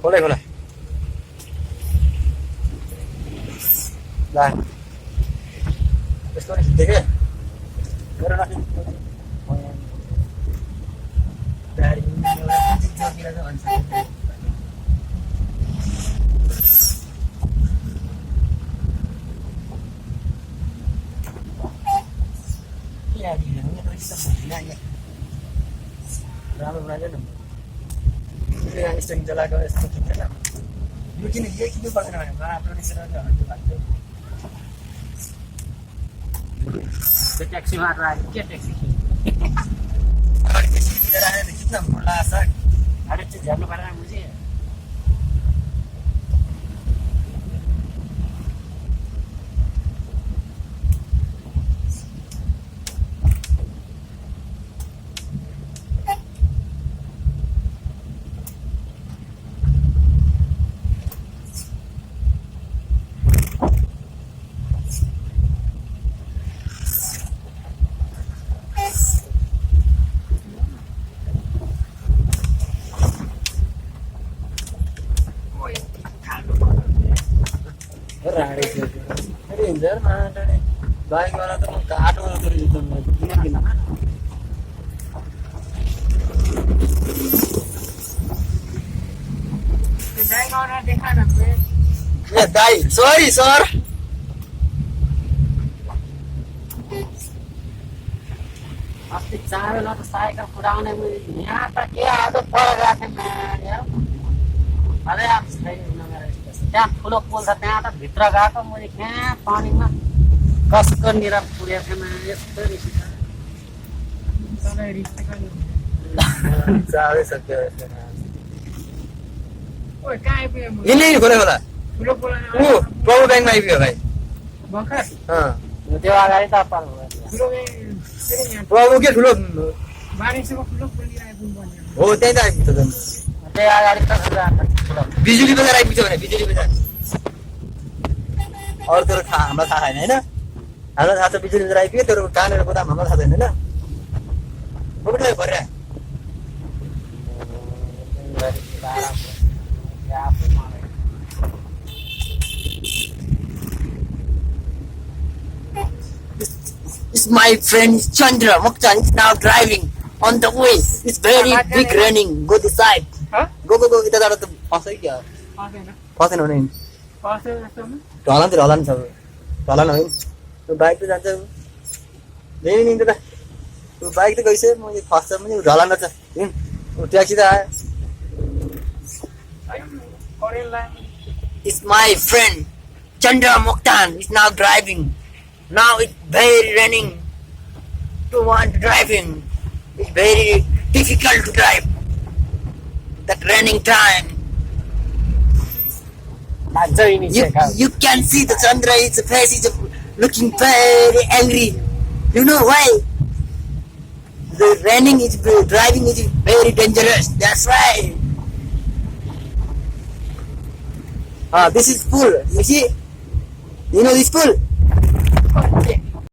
खोला खोला ला त्यसको नि देखे मेरो नाति गाडी एउटा चिज जोगिरा छ भन्छ या दिने हो नि त भएन यहाँ राम्रो बनाइले न यहाँ स्ट्रिङ चलाएको यस्तो खिच्दैन यो किन यो किन पर्दैन भने आफ्नो निसेर हट्नु भएको त्यो ट्याक्सीमा आएर के ट्याक्सी लिएर आएर खिच्न मन लाग्छ अरे चाहिँ झ्याप्नु परेन मुझे राडे थियो अरे हिँड्दैन माटाडे बाइकवाला त म काटो त किन ए दाइ सरी सर अस्ति चारवटा त साइकल कुदाउने मैले यहाँ त के आदत परेको थिएँ अरे त्यहाँ ठुलो पोल छ त्यहाँ त भित्र गएको मैले कहाँ पानीमा कसको निरा पुगेको थिएँ यस्तो रिस चाँडै सक्यो कहाँ आइपुग्यो यिनै खोले होला ठुलो पोल ऊ प्रभु ब्याङ्कमा आइपुग्यो भाइ त्यो अगाडि त प्रभु के ठुलो बारिसको ठुलो पोल आइपुग्नु हो त्यहीँ त आइपुग्छ झन् त्यो अगाडि त बिजुली बजार आइपुग्छ भने बिजुली बजार अरू तेरो हामीलाई थाहा छैन होइन हामीलाई थाहा छ बिजुली बजार आइपुग्यो तेरो कहाँनिर गोदाम हामीलाई थाहा छैन होइन बोक्दै भर्या It's my friend Chandra Mokhtan is now driving on the way. It's very big running. Go this side. Go. इता जाडो त फस्यो क्या फसेन भने ढलान छ ढलान होइन त्यो बाइक त जान्छ ल्याइ नि त त्यो बाइक त गइसक्यो मैले फस्छ पनि ढलान छ हिँड ट्याक्सी त आयो It's my friend Chandra Mokhtan is now driving. Now it's very running to want driving. It's very difficult to drive. That running time. You can see the Chandra, his face is looking very angry. You know why? The running is driving is very dangerous. That's right. This is pool. You see? You know this pool?